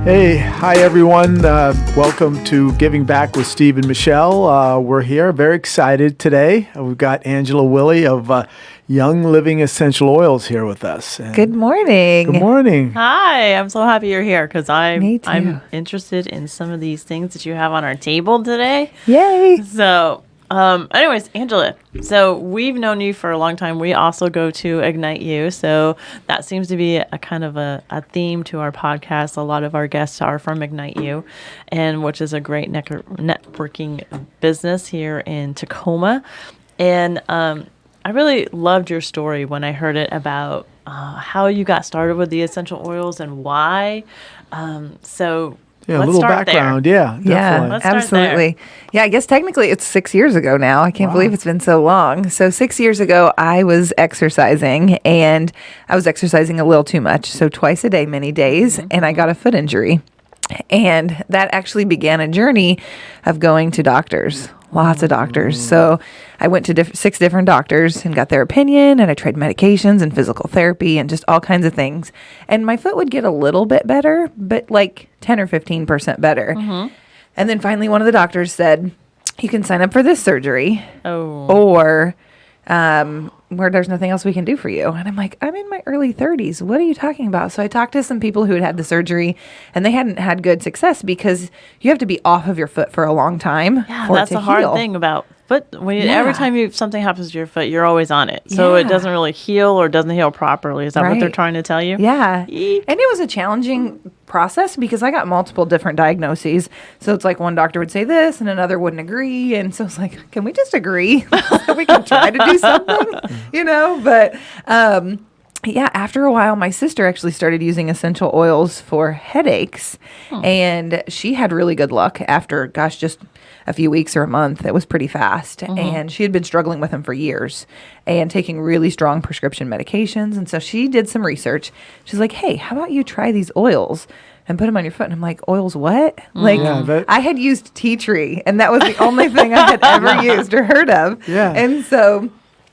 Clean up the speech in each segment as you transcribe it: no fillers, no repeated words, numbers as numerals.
Hey, hi everyone. Welcome to Giving Back with Steve and Michele. We're here, very excited today. We've got Angela Willie of Young Living Essential Oils here with us. And Good morning. Good morning. Hi, I'm so happy you're here because Me too. I'm interested in some of these things that you have on our table today. Yay. So, anyways, Angela, so we've known you for a long time. We also go to Ignite You. So that seems to be a kind of a theme to our podcast. A lot of our guests are from Ignite You, and which is a great networking business here in Tacoma. And I really loved your story when I heard it about how you got started with the essential oils and why. Yeah, Let's a little start background. there. Yeah, definitely. Yeah, Let's start absolutely. Yeah, I guess technically it's 6 years ago now. I can't believe it's been so long. So 6 years ago, I was exercising, and I was exercising a little too much. So twice a day, many days, and I got a foot injury. And that actually began a journey of going to doctors, lots of doctors. So I went to 6 different doctors and got their opinion, and I tried medications and physical therapy and just all kinds of things. And my foot would get a little bit better, but like 10 or 15% better. And then finally one of the doctors said, you can sign up for this surgery or where there's nothing else we can do for you. And I'm like, I'm in my early 30s. What are you talking about? So I talked to some people who had had the surgery, and they hadn't had good success because you have to be off of your foot for a long time. Yeah, for that's it to the hard heal. thing about foot. Yeah. Every time something happens to your foot, you're always on it. So it Yeah. doesn't really heal or doesn't heal properly. Is that what they're Right. trying to tell you? Yeah. Eek. And it was a challenging process because I got multiple different diagnoses. So it's like one doctor would say this and another wouldn't agree. And so it's like, can we just agree so we can try to do something, you know? But yeah, after a while, my sister actually started using essential oils for headaches. And she had really good luck after, just a few weeks or a month. It was pretty fast. And she had been struggling with them for years and taking really strong prescription medications. And so she did some research. She's like, hey, how about you try these oils and put them on your foot? And I'm like, oils what? Like, I had used tea tree, and that was the only thing I had ever used or heard of. Yeah. And so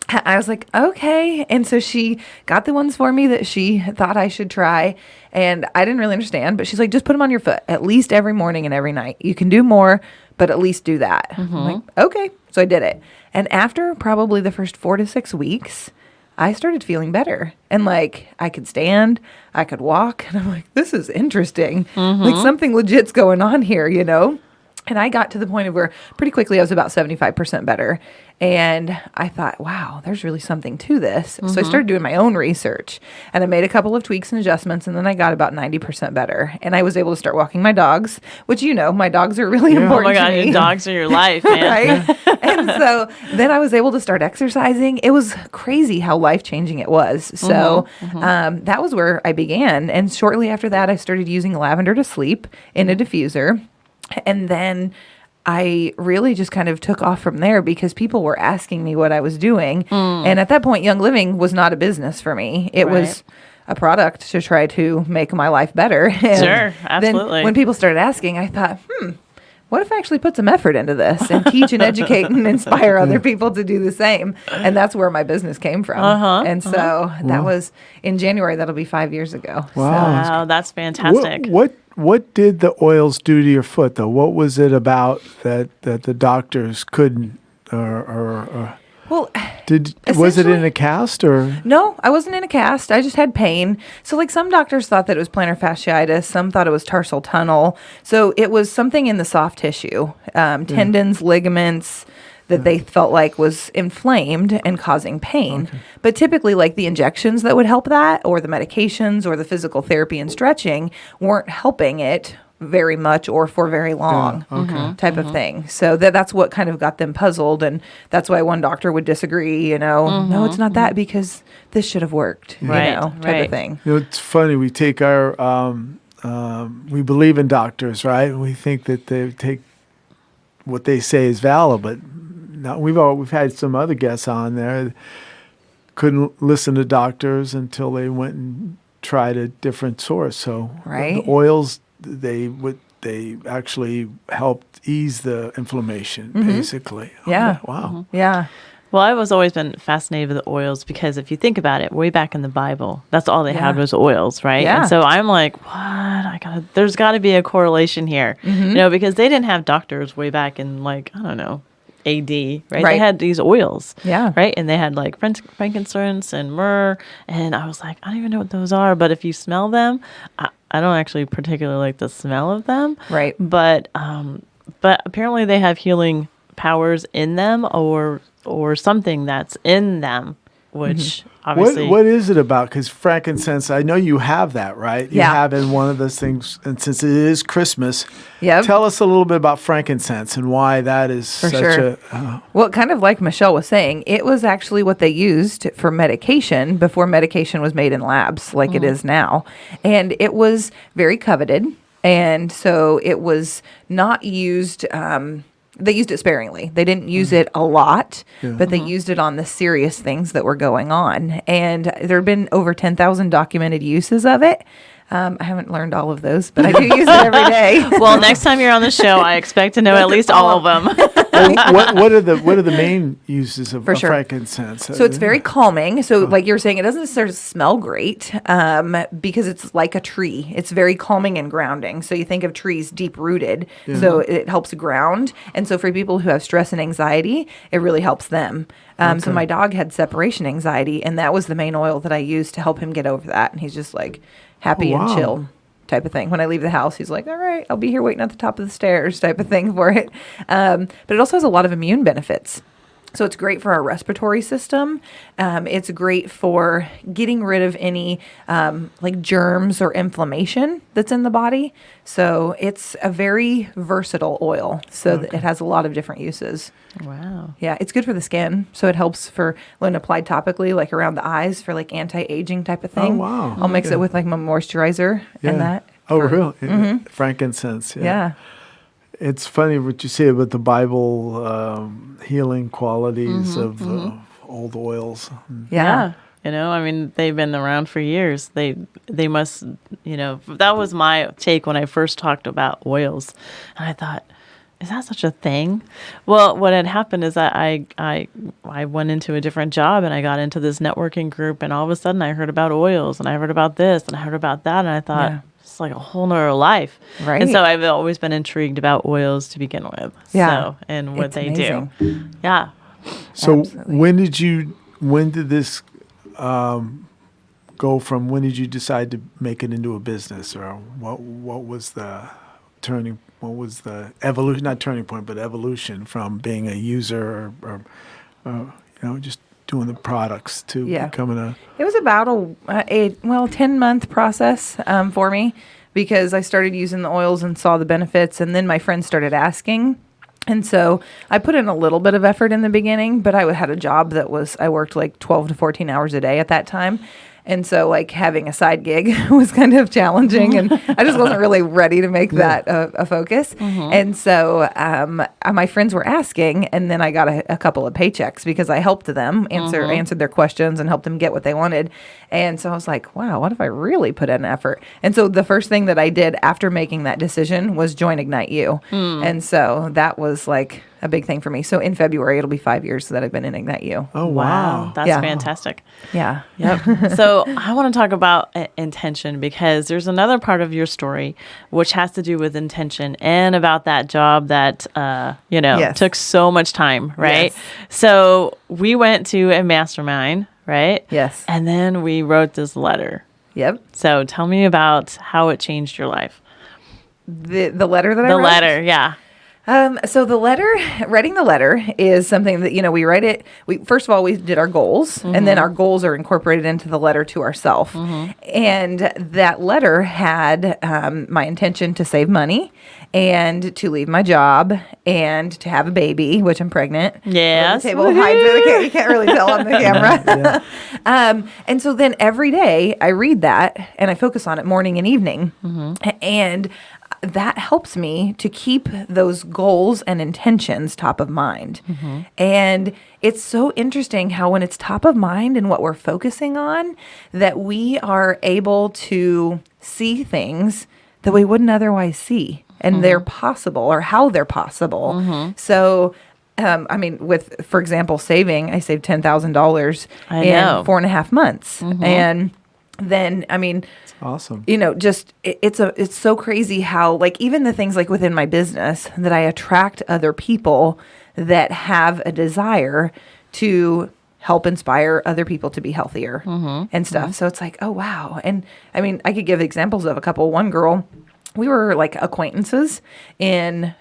I was like, okay. And so she got the ones for me that she thought I should try. And I didn't really understand, but she's like, just put them on your foot at least every morning and every night. You can do more, but at least do that. I'm like, okay. So I did it. And after probably the first 4 to 6 weeks, I started feeling better. And like, I could stand, I could walk. And I'm like, this is interesting. Like something legit's going on here, you know? And I got to the point of where pretty quickly I was about 75% better. And I thought, wow, there's really something to this. So I started doing my own research, and I made a couple of tweaks and adjustments, and then I got about 90% better. And I was able to start walking my dogs, which, you know, my dogs are really Oh important my God, to me. your dogs are your life, man. Right? And so then I was able to start exercising. It was crazy how life-changing it was. So that was where I began. And shortly after that, I started using lavender to sleep in a diffuser. And then I really just kind of took off from there because people were asking me what I was doing. And at that point, Young Living was not a business for me. It was a product to try to make my life better. And Sure, absolutely. then when people started asking, I thought, what if I actually put some effort into this and teach and educate and inspire other people to do the same? And that's where my business came from. And so that was in January. That'll be 5 years ago. Wow, that's fantastic. What did the oils do to your foot, though? What was it about that the doctors couldn't, or Well, was it in a cast or? no, I wasn't in a cast. I just had pain. So like some doctors thought that it was plantar fasciitis. Some thought it was tarsal tunnel. So it was something in the soft tissue, tendons, ligaments, that they felt like was inflamed and causing pain. But typically, like the injections that would help that, or the medications, or the physical therapy and stretching weren't helping it very much or for very long type of thing. So that's what kind of got them puzzled. And that's why one doctor would disagree, you know, no, it's not that because this should have worked, you know, type of thing. You know, it's funny. We take our, we believe in doctors, right? We think that they take what they say is valid, but no, we've had some other guests on there couldn't listen to doctors until they went and tried a different source. So the oils, they actually helped ease the inflammation, basically. Yeah. Wow. Yeah. Well, I've always been fascinated with the oils because if you think about it, way back in the Bible, that's all they had was oils, right? Yeah. And so I'm like, what? There's got to be a correlation here, because they didn't have doctors way back in like, I don't know, AD, right? They had these oils, Yeah. right? And they had like frankincense and myrrh, and I was like, I don't even know what those are, but if you smell them, I don't actually particularly like the smell of them, Right. But apparently they have healing powers in them, or something that's in them, which obviously. What is it about? Because frankincense, I know you have that, right? You Yeah. have in one of those things, and since it is Christmas, Yep. tell us a little bit about frankincense and why that is For such sure. Well, kind of like Michelle was saying, it was actually what they used for medication before medication was made in labs like it is now. And it was very coveted. And so it was not used. They used it sparingly. They didn't use it a lot, but they used it on the serious things that were going on. And there have been over 10,000 documented uses of it. I haven't learned all of those, but I do use it every day. Well, next time you're on the show, I expect to know at least all of them. what are the main uses of sure. frankincense? So it's very calming. So like you're saying, it doesn't necessarily smell great because it's like a tree. It's very calming and grounding. So you think of trees deep rooted. So it helps ground. And so for people who have stress and anxiety, it really helps them. So my dog had separation anxiety, and that was the main oil that I used to help him get over that. And he's just like happy and chill type of thing. When I leave the house, he's like, all right, I'll be here waiting at the top of the stairs type of thing for it. But it also has a lot of immune benefits. So it's great for our respiratory system. It's great for getting rid of any like germs or inflammation that's in the body. So it's a very versatile oil. So that it has a lot of different uses. Wow. Yeah, it's good for the skin. So it helps for when applied topically, like around the eyes for like anti-aging type of thing. Oh, wow. I'll mix it with like my moisturizer and that. Oh, really? Frankincense. Yeah. It's funny what you say about the Bible healing qualities of old oils. Yeah. I mean, they've been around for years. They must, that was my take when I first talked about oils. And I thought, is that such a thing? Well, what had happened is that I went into a different job and I got into this networking group, and all of a sudden I heard about oils and I heard about this and I heard about that, and I thought, it's like a whole nother life. Right. And so I've always been intrigued about oils to begin with. Yeah. So, and what It's they amazing. do. Yeah. So Absolutely. when did this go from, when did you decide to make it into a business, or what was the evolution, not turning point, but evolution from being a user or just doing the products to becoming a... It was about a 10-month process for me, because I started using the oils and saw the benefits, and then my friends started asking. And so I put in a little bit of effort in the beginning, but I had a job I worked like 12 to 14 hours a day at that time. And so like having a side gig was kind of challenging, and I just wasn't really ready to make that a focus. And so my friends were asking, and then I got a couple of paychecks because I helped them answered their questions and helped them get what they wanted. And so I was like, wow, what if I really put in effort? And so the first thing that I did after making that decision was join Ignite You. And so that was like a big thing for me. So in February, it'll be 5 years that I've been in Ignite You. Oh, wow. That's Yeah. fantastic. Yeah. Yep. So I want to talk about intention, because there's another part of your story which has to do with intention and about that job that, Yes. took so much time, right? Yes. So we went to a mastermind, right? Yes. And then we wrote this letter. Yep. So tell me about how it changed your life. The letter that I The wrote? letter, yeah. So writing the letter is something that, we write it. First of all, we did our goals, and then our goals are incorporated into the letter to ourselves. And that letter had my intention to save money and to leave my job and to have a baby, which I'm pregnant. Yes. The table hides it. You can't really tell on the camera. And so then every day I read that and I focus on it morning and evening. And that helps me to keep those goals and intentions top of mind. And it's so interesting how when it's top of mind and what we're focusing on, that we are able to see things that we wouldn't otherwise see, and they're possible, or how they're possible. So I mean, for example, I saved $10,000 I in know. 4.5 months. And then, I mean, Awesome. just it's so crazy how, like, even the things like within my business, that I attract other people that have a desire to help inspire other people to be healthier and stuff. So it's like, oh, wow. And I mean, I could give examples of a couple. One girl, we were like acquaintances in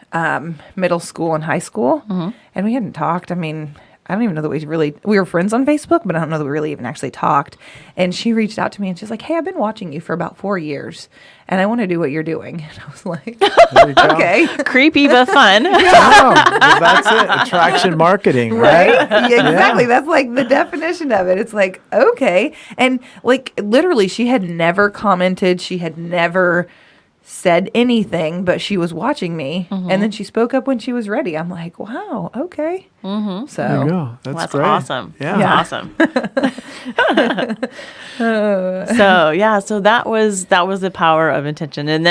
middle school and high school, and we hadn't talked. I mean, I don't even know that we were friends on Facebook, but I don't know that we really even actually talked. And she reached out to me and she's like, hey, I've been watching you for about 4 years and I want to do what you're doing. And I was like, There you go. okay. Creepy but fun. Oh, well, that's it. Attraction marketing, right? Yeah, exactly. That's like the definition of it. It's like, okay. And like literally she had never commented. She had never said anything, but she was watching me. And then she spoke up when she was ready. I'm like, wow, okay. So There you go. That's That's great. awesome. Yeah. That's awesome. So that was the power of intention. And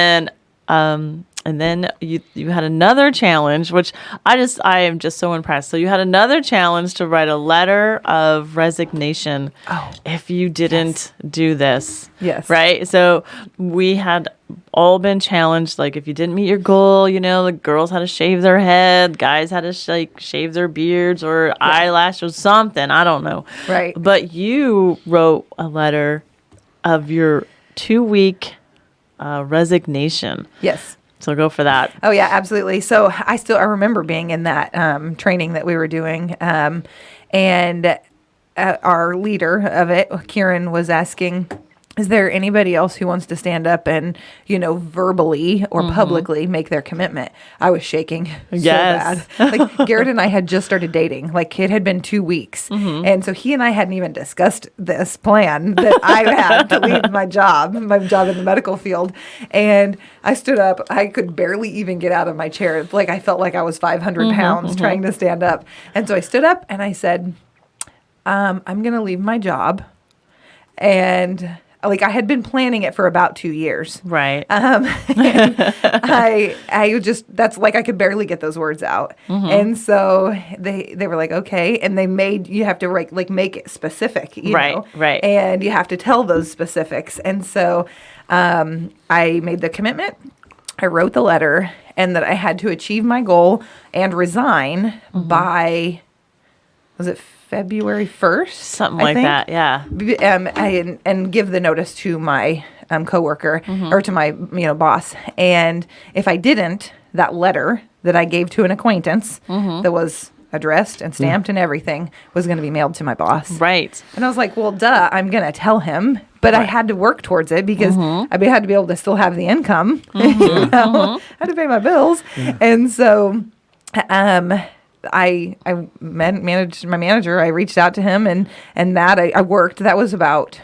then you had another challenge, which I am just so impressed. So you had another challenge to write a letter of resignation if you didn't do this. Yes. Right? So we had all been challenged, like if you didn't meet your goal, the girls had to shave their head, guys had to shave their beards or eyelash or something, I don't know. Right. But you wrote a letter of your 2-week resignation. yes. So go for that. Oh yeah, absolutely. So I remember being in that training that we were doing, and our leader of it, Kieran, was asking, is there anybody else who wants to stand up and, verbally or publicly make their commitment? I was shaking Yes. so bad. Like Garrett and I had just started dating. Like it had been 2 weeks. And so he and I hadn't even discussed this plan that I had to leave my job in the medical field. And I stood up. I could barely even get out of my chair. Like I felt like I was 500 pounds trying to stand up. And so I stood up and I said, I'm going to leave my job. And like I had been planning it for about 2 years. Right. And I just, that's like, I could barely get those words out. And so they were like, okay. And they you have to make it specific, you know? Right. And you have to tell those specifics. And so I made the commitment. I wrote the letter and that I had to achieve my goal and resign by, was it February 1st? Something I like think? that. Yeah. And give the notice to my coworker or to my boss. And if I didn't, that letter that I gave to an acquaintance that was addressed and stamped and everything was going to be mailed to my boss. Right. And I was like, well, duh, I'm going to tell him. But I had to work towards it because I had to be able to still have the income. I had to pay my bills. And so I managed my manager. I reached out to him and that I worked. That was about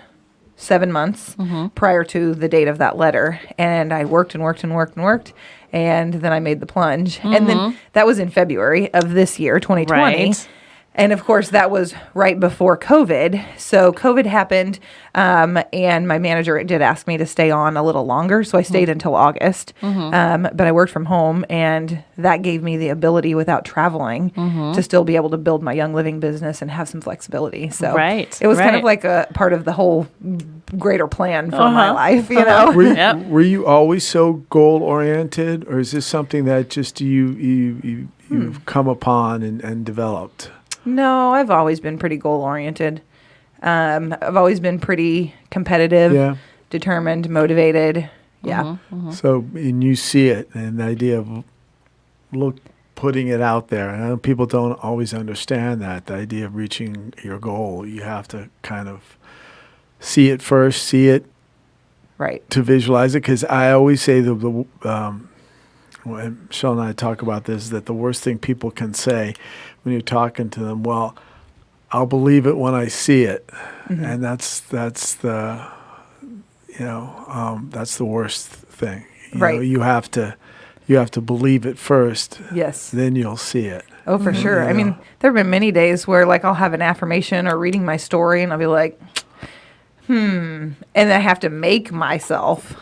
7 months prior to the date of that letter. And I worked and worked and worked and worked. And then I made the plunge. And then that was in February of this year, 2020. Right. And of course, that was right before COVID. So COVID happened, and my manager did ask me to stay on a little longer. So I stayed until August, but I worked from home, and that gave me the ability, without traveling, to still be able to build my Young Living business and have some flexibility. So it was kind of like a part of the whole greater plan for my life, Were you always so goal oriented, or is this something that just you've come upon and developed? No, I've always been pretty goal-oriented. I've always been pretty competitive, determined, motivated. Yeah. So, and you see it, and the idea of putting it out there. And I know people don't always understand that, the idea of reaching your goal. You have to kind of see it first, Right. to visualize it. Because I always say when Michelle and I talk about this, that the worst thing people can say when you're talking to them, well, I'll believe it when I see it, and that's the that's the worst thing. You have to believe it first. Yes. Then you'll see it. Oh, for sure. I mean, there have been many days where like I'll have an affirmation or reading my story, and I'll be like, and I have to make myself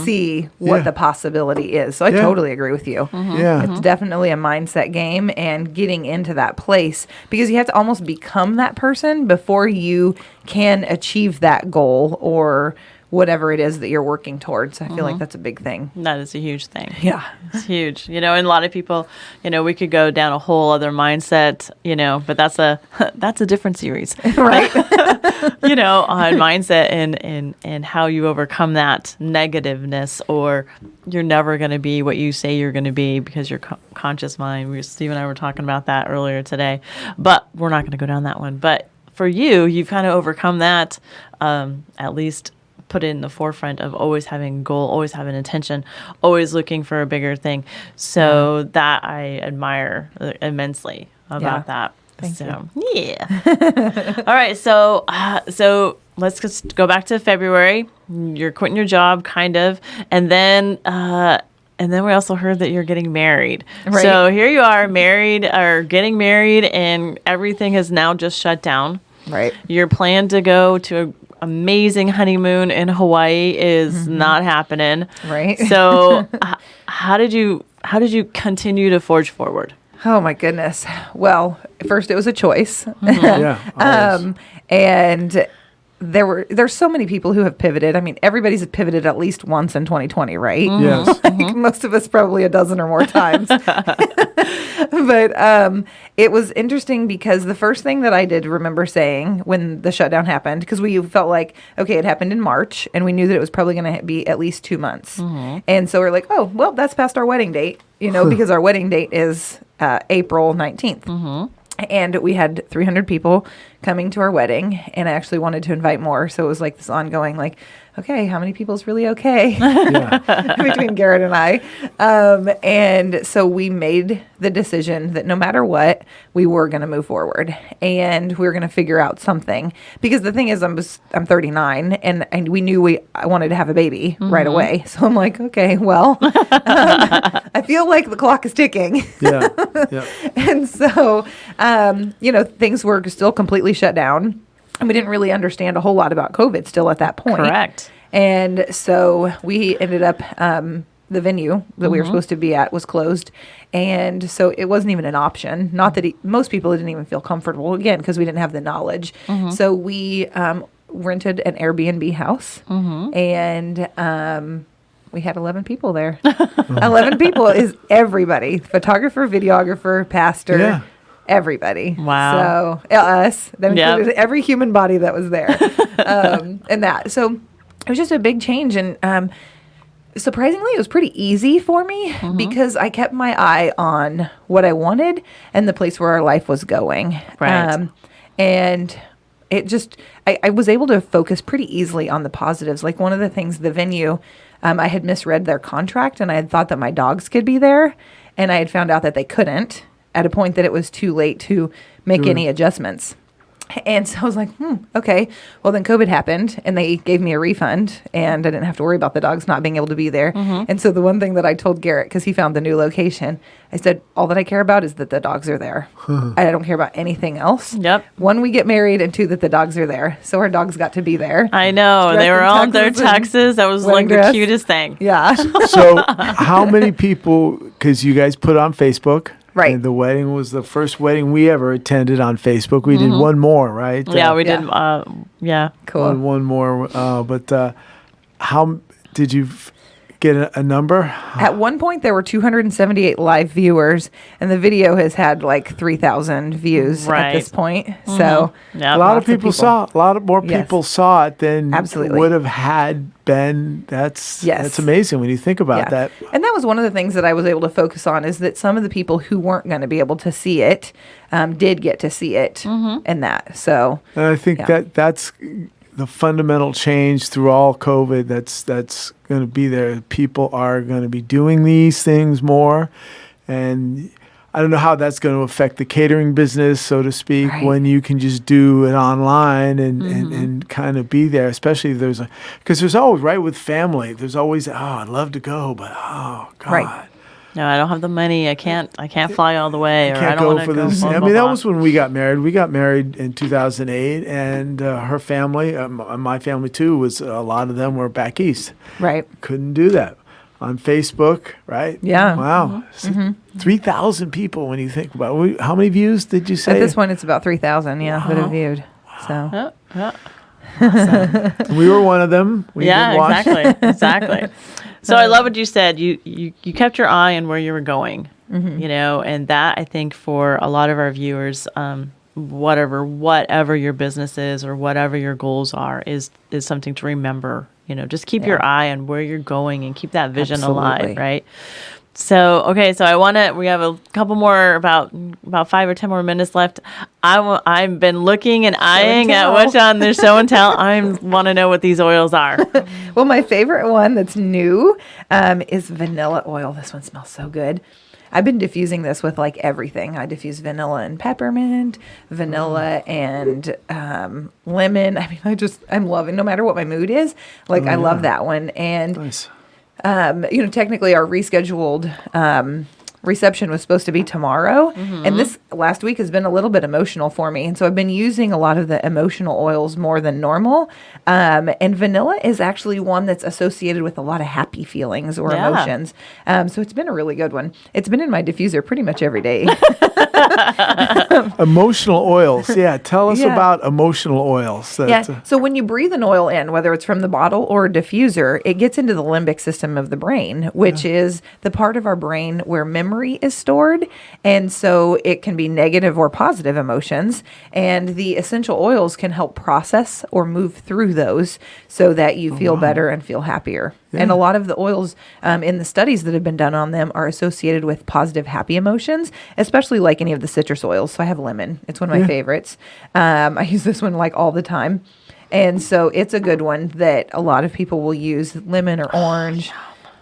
see what Yeah. the possibility is. So I Yeah. totally agree with you. Yeah. It's definitely a mindset game and getting into that place because you have to almost become that person before you can achieve that goal or whatever it is that you're working towards. I feel like that's a big thing. That is a huge thing. Yeah. It's huge, and a lot of people, we could go down a whole other mindset, but that's a different series, Right. on mindset and how you overcome that negativeness, or you're never going to be what you say you're going to be because your conscious mind. Steve and I were talking about that earlier today, but we're not going to go down that one. But for you, you've kind of overcome that, at least put it in the forefront of always having a goal, always having intention, always looking for a bigger thing. So that I admire immensely about that. Thank you. Yeah. All right. So let's just go back to February. You're quitting your job, kind of, and then we also heard that you're getting married. Right. So here you are, married or getting married, and everything has now just shut down. Right. Your plan to go to an amazing honeymoon in Hawaii is not happening. Right. So how did you continue to forge forward? Oh my goodness. Well, first it was a choice. Yeah. Always. And there's so many people who have pivoted. I mean, everybody's pivoted at least once in 2020, right? Yes. Like, most of us probably a dozen or more times. But it was interesting because the first thing that I did remember saying when the shutdown happened, because we felt like, okay, it happened in March, and we knew that it was probably going to be at least 2 months. And so we're like, oh, well, that's past our wedding date, because our wedding date is April 19th. And we had 300 people coming to our wedding, and I actually wanted to invite more. So it was like this ongoing, like, okay, how many people is really okay between Garrett and I? And so we made the decision that no matter what, we were going to move forward, and we were going to figure out something. Because the thing is, I'm 39, and we knew I wanted to have a baby right away. So I'm like, okay, well, I feel like the clock is ticking. Yeah. Yeah. And so, things were still completely shut down. And we didn't really understand a whole lot about COVID still at that point. Correct. And so we ended up, the venue that we were supposed to be at was closed. And so it wasn't even an option. Not that most people didn't even feel comfortable, again, because we didn't have the knowledge. So we rented an Airbnb house, and we had 11 people there. 11 people is everybody: photographer, videographer, pastor. Yeah. Everybody. Wow. So us, that Yep. included every human body that was there. And that. So it was just a big change. And surprisingly, it was pretty easy for me because I kept my eye on what I wanted and the place where our life was going. Right. And it just, I was able to focus pretty easily on the positives. Like one of the things, the venue, I had misread their contract, and I had thought that my dogs could be there, and I had found out that they couldn't, at a point that it was too late to make any adjustments. And so I was like, okay. Well, then COVID happened, and they gave me a refund, and I didn't have to worry about the dogs not being able to be there. And so the one thing that I told Garrett, because he found the new location, I said, all that I care about is that the dogs are there. I don't care about anything else. Yep. One, we get married, and two, that the dogs are there. So our dogs got to be there. I know. Dressed They were in all in their tuxes and tuxes. That was like wedding the dress. cutest thing. Yeah. So how many people, because you guys put on Facebook. Right. And the wedding was the first wedding we ever attended on Facebook. We did one more, right? Yeah, we Yeah. did. Yeah. Cool. One more. But how did you get a number? At one point, there were 278 live viewers, and the video has had like 3,000 views at this Right. point. So Yeah. A lot lots of people saw it. A lot of more Yes. people saw it than Absolutely. would have had been. That's Yes. amazing when you think about that. And that was one of the things that I was able to focus on, is that some of the people who weren't going to be able to see it did get to see it and that. So And I think Yeah. that's the fundamental change through all COVID. That's going to be there. People are going to be doing these things more, and I don't know how that's going to affect the catering business, so to speak, Right. when you can just do it online and kind of be there. Especially if because there's always, right, with family, there's always, I'd love to go, but oh God. Right. No, I don't have the money. I can't fly all the way, or I Can't don't go want to for go. this. Blah, I blah, mean, that blah. was when we got married. We got married in 2008, and her family, my family too, was a lot of them were back east. Right. Couldn't do that on Facebook, right? Yeah. Wow, 3,000 people. When you think about it. How many views did you say? At this point, it's about 3,000. Yeah, that have viewed. So. Yeah, yeah. We were one of them. We Yeah, did watch. exactly. So I love what you said. You kept your eye on where you were going, and that I think for a lot of our viewers, whatever your business is or whatever your goals are, is something to remember. Just keep your eye on where you're going and keep that vision alive, Absolutely. right? So, okay, so we have a couple more, about 5 or 10 more minutes left. I've been looking and eyeing at what's on the show and tell. I want to know what these oils are. Well, my favorite one that's new is vanilla oil. This one smells so good. I've been diffusing this with like everything. I diffuse vanilla and peppermint, vanilla and lemon. I mean, I'm loving, no matter what my mood is, like I love that one. And Nice. Technically our rescheduled reception was supposed to be tomorrow. And this last week has been a little bit emotional for me. And so I've been using a lot of the emotional oils more than normal. And vanilla is actually one that's associated with a lot of happy feelings or Yeah. emotions. So it's been a really good one. It's been in my diffuser pretty much every day. Emotional oils. Yeah, tell us Yeah. about emotional oils. Yeah. So when you breathe an oil in, whether it's from the bottle or a diffuser, it gets into the limbic system of the brain, which is the part of our brain where memory is stored. And so it can be negative or positive emotions. And the essential oils can help process or move through those so that you feel better and feel happier. And a lot of the oils in the studies that have been done on them are associated with positive, happy emotions, especially like any of the citrus oils. So I have lemon. It's one of my favorites. I use this one like all the time. And so it's a good one that a lot of people will use, lemon or orange.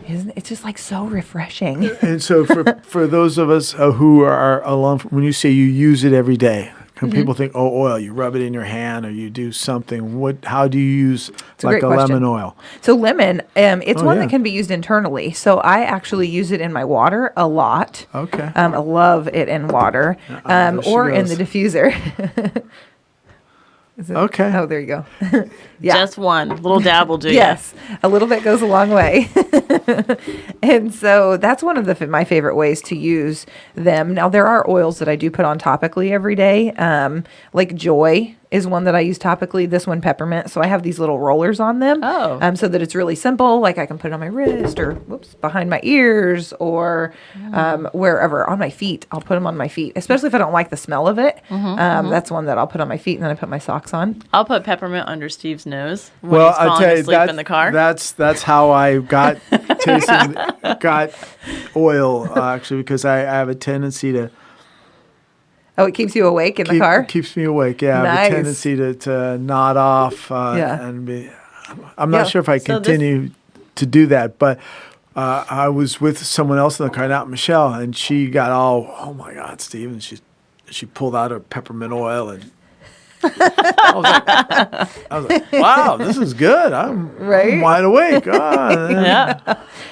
Isn't it's just like so refreshing. And so for those of us who are alone, when you say you use it every day, can people think, oh, oil, you rub it in your hand or you do something? How do you use a like great a question. lemon oil? So lemon, it's one yeah. that can be used internally. So I actually use it in my water a lot. Okay. I love it in water there she or in the goes. diffuser. Is it- Okay. Oh, there you go. Yeah. Just one little dab will do. Yes, a little bit goes a long way. And so that's one of my favorite ways to use them. Now, there are oils that I do put on topically every day. Like Joy is one that I use topically. This one, peppermint. So I have these little rollers on them. Oh. So that it's really simple. Like I can put it on my wrist or behind my ears or wherever on my feet. I'll put them on my feet, especially if I don't like the smell of it. That's one that I'll put on my feet and then I put my socks on. I'll put peppermint under Steve's nose when Well, he's I falling tell you, asleep in the car. that's how I got got oil actually, because I have a tendency to Oh, it keeps you awake in the car? keeps me awake. Yeah, I have Nice. a tendency to nod off Yeah. and be. I'm not Yeah. sure if I So this- continue to do that, but I was with someone else in the car, not Michelle, and she got all, oh my God, Steve, and she pulled out her peppermint oil and. I was like, wow, this is good. I'm Right? wide awake. Ah, Yeah.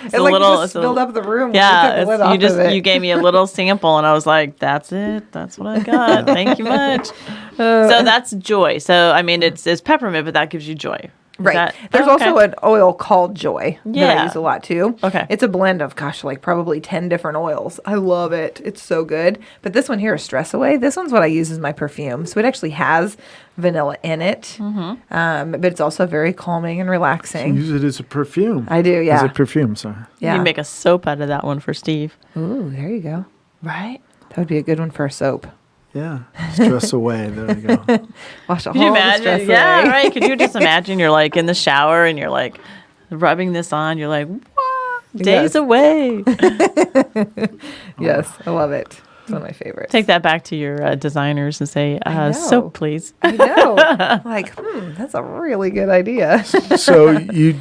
It's It like just filled up the room. when you Yeah, took the lid off of it. you gave me a little sample, and I was like, "That's it. That's what I got. Thank you much." So that's Joy. So I mean, it's peppermint, but that gives you joy. Is Right. that- There's oh, okay. also an oil called Joy that Yeah. I use a lot too. Okay. It's a blend of, like probably 10 different oils. I love it. It's so good. But this one here is Stress Away. This one's what I use as my perfume. So it actually has vanilla in it. But it's also very calming and relaxing. use it as a perfume. I do, As yeah. a perfume, sorry. Yeah. You make a soap out of that one for Steve, Ooh, there you go. right? That would be a good one for a soap. Yeah. Stress away. There you go. Wash all Could you the stress imagine? Yeah, away. right. Could you just imagine you're like in the shower and you're like rubbing this on? You're like, what? Days Yes. away. Yes, I love it. It's one of my favorites. Take that back to your designers and say, know. soap, please. I know. Like, that's a really good idea. So you,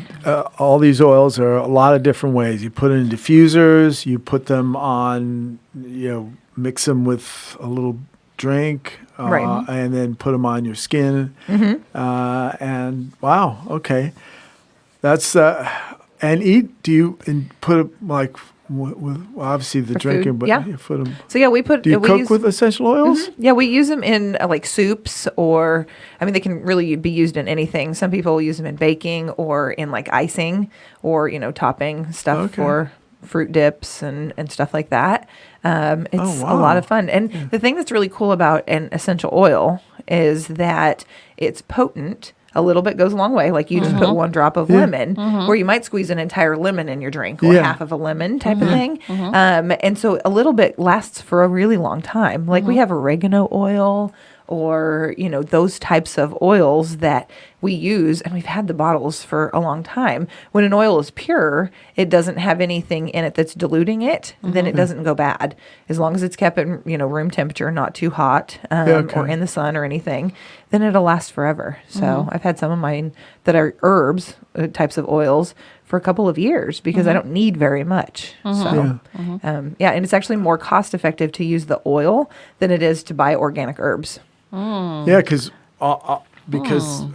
all these oils are a lot of different ways. You put it in diffusers. You put them on, mix them with a little drink, Right. and then put them on your skin. And wow, okay, that's and eat. Do you put it like with obviously the For drinking, food, but yeah. you put 'em- So yeah, we put. Do you we cook use, with essential oils? Yeah, we use them in like soups, or I mean, they can really be used in anything. Some people use them in baking or in like icing, or topping stuff Okay. for fruit dips and stuff like that. It's a lot wow. of fun. And the thing that's really cool about an essential oil is that it's potent. A little bit goes a long way. Like you just put one drop of lemon, or you might squeeze an entire lemon in your drink, or Yeah. half of a lemon type of thing. And so a little bit lasts for a really long time. Like we have oregano oil, or those types of oils that we use, and we've had the bottles for a long time. When an oil is pure, it doesn't have anything in it that's diluting it, then it doesn't go bad as long as it's kept at room temperature, not too hot, Okay. or in the sun or anything. Then it'll last forever. So I've had some of mine that are herbs, types of oils, for a couple of years because I don't need very much. So and it's actually more cost effective to use the oil than it is to buy organic herbs. Yeah, because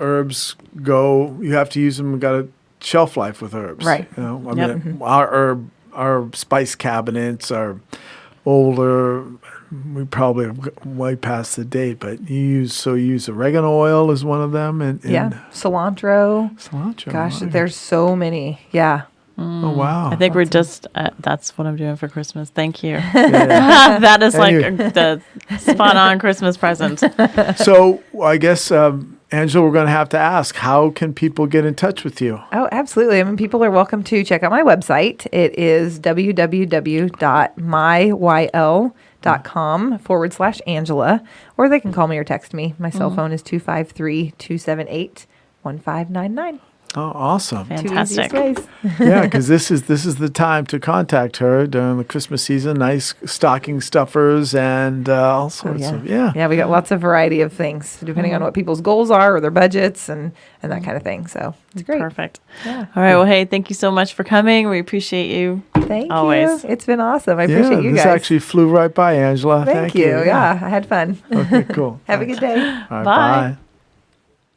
herbs you have to use them. Got a shelf life with herbs, Right. I Yep. mean, our spice cabinets are older. We probably have way past the date, but you use oregano oil as one of them, and Cilantro. cilantro. Gosh, right. there's so many. Yeah. Oh wow! I think we're just, that's what I'm doing for Christmas. Thank you. Yeah. That is like you- the spot on Christmas present. So I guess Angela, we're going to have to ask: how can people get in touch with you? Oh, absolutely. I mean, people are welcome to check out my website. It is www.mywl.com/Angela, or they can call me or text me. My cell phone is 253-278-1599. Oh, awesome! Fantastic. Two easiest ways. Yeah, because this is the time to contact her during the Christmas season. Nice stocking stuffers and all sorts of Yeah, we got lots of variety of things depending on what people's goals are or their budgets and that kind of thing. So it's great. Perfect. Yeah. All right. Well, hey, thank you so much for coming. We appreciate you. Thank Always. you. It's been awesome. I Yeah, appreciate you this guys. actually flew right by, Angela. Thank you. Yeah, I had fun. Okay, cool. Have a good day. All right, Bye. bye.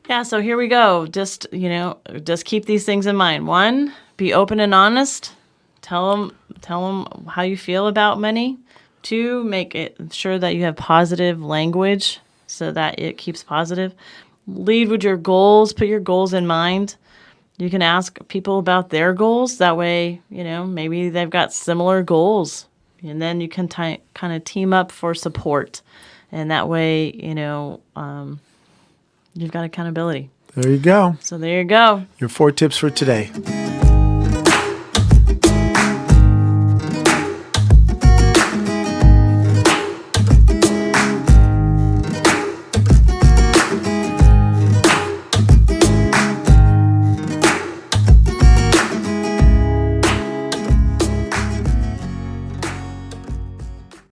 Yeah, so here we go. Just, just keep these things in mind. One, be open and honest. Tell them how you feel about money. Two, make it sure that you have positive language so that it keeps positive. Lead with your goals. Put your goals in mind. You can ask people about their goals. That way, maybe they've got similar goals. And then you can kind of team up for support. And that way, you've got accountability. There you go. So there you go. Your 4 tips for today.